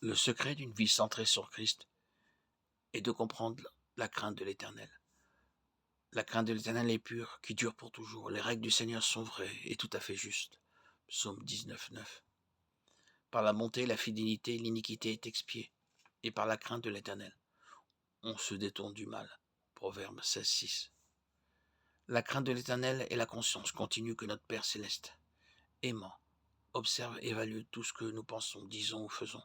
Le secret d'une vie centrée sur Christ est de comprendre la crainte de l'Éternel. La crainte de l'Éternel est pure, qui dure pour toujours. Les règles du Seigneur sont vraies et tout à fait justes. Psaume 19, 9. Par la bonté, la fidélité, l'iniquité est expiée, et par la crainte de l'Éternel, on se détourne du mal. Proverbe 16, 6. La crainte de l'Éternel est la conscience continue que notre Père céleste, aimant, observe et évalue tout ce que nous pensons, disons ou faisons.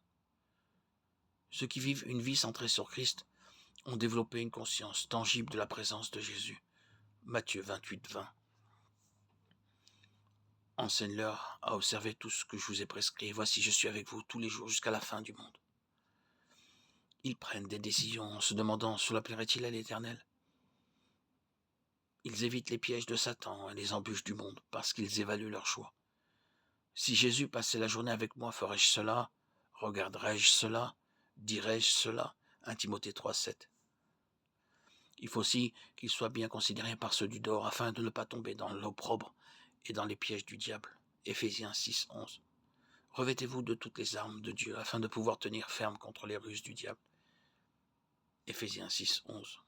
Ceux qui vivent une vie centrée sur Christ ont développé une conscience tangible de la présence de Jésus. Matthieu 28, 20. Enseigne-leur à observer tout ce que je vous ai prescrit. Voici, je suis avec vous tous les jours jusqu'à la fin du monde. Ils prennent des décisions en se demandant cela plairait-il à l'Éternel. Ils évitent les pièges de Satan et les embûches du monde parce qu'ils évaluent leur choix. Si Jésus passait la journée avec moi, ferais-je cela? Regarderais-je cela? Dirais-je cela? 1 Timothée 3, 7. Il faut aussi qu'il soit bien considéré par ceux du dehors afin de ne pas tomber dans l'opprobre et dans les pièges du diable. Éphésiens 6, 11. Revêtez-vous de toutes les armes de Dieu afin de pouvoir tenir ferme contre les ruses du diable. Éphésiens 6, 11.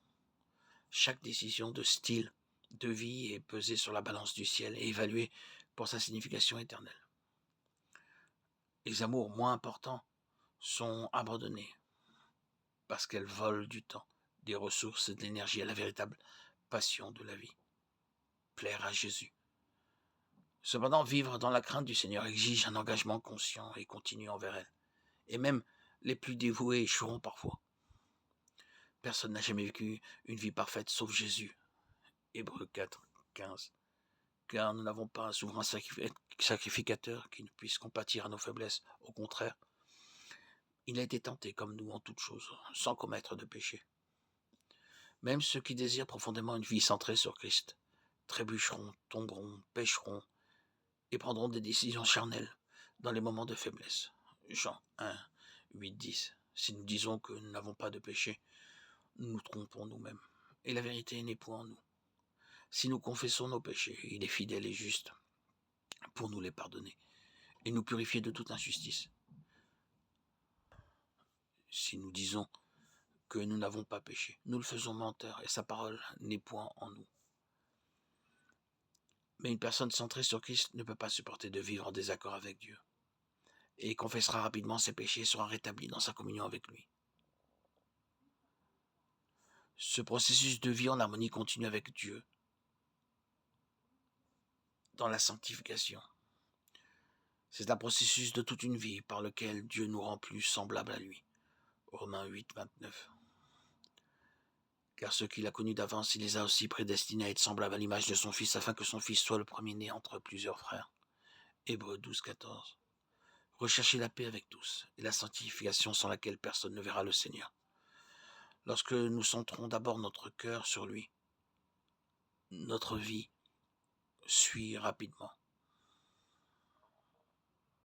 Chaque décision de style de vie est pesée sur la balance du ciel et évaluée pour sa signification éternelle. Les amours moins importants sont abandonnés parce qu'elles volent du temps, des ressources et de l'énergie à la véritable passion de la vie. Plaire à Jésus. Cependant, vivre dans la crainte du Seigneur exige un engagement conscient et continu envers elle. Et même les plus dévoués échoueront parfois. Personne n'a jamais vécu une vie parfaite sauf Jésus. Hébreux 4, 15. Car nous n'avons pas un souverain sacrificateur qui ne puisse compatir à nos faiblesses. Au contraire, il a été tenté comme nous en toutes choses, sans commettre de péché. Même ceux qui désirent profondément une vie centrée sur Christ trébucheront, tomberont, pécheront et prendront des décisions charnelles dans les moments de faiblesse. Jean 1, 8, 10. Si nous disons que nous n'avons pas de péché, nous nous trompons nous-mêmes, et la vérité n'est point en nous. Si nous confessons nos péchés, il est fidèle et juste pour nous les pardonner et nous purifier de toute injustice. Si nous disons que nous n'avons pas péché, nous le faisons menteur et sa parole n'est point en nous. Mais une personne centrée sur Christ ne peut pas supporter de vivre en désaccord avec Dieu et confessera rapidement ses péchés et sera rétabli dans sa communion avec lui. Ce processus de vie en harmonie continue avec Dieu dans la sanctification. C'est un processus de toute une vie par lequel Dieu nous rend plus semblables à lui. Romains 8, 29. Car ceux qu'il a connus d'avance, il les a aussi prédestinés à être semblables à l'image de son Fils, afin que son Fils soit le premier-né entre plusieurs frères. Hébreux 12, 14. Recherchez la paix avec tous et la sanctification sans laquelle personne ne verra le Seigneur. Lorsque nous centrons d'abord notre cœur sur lui, notre vie suit rapidement.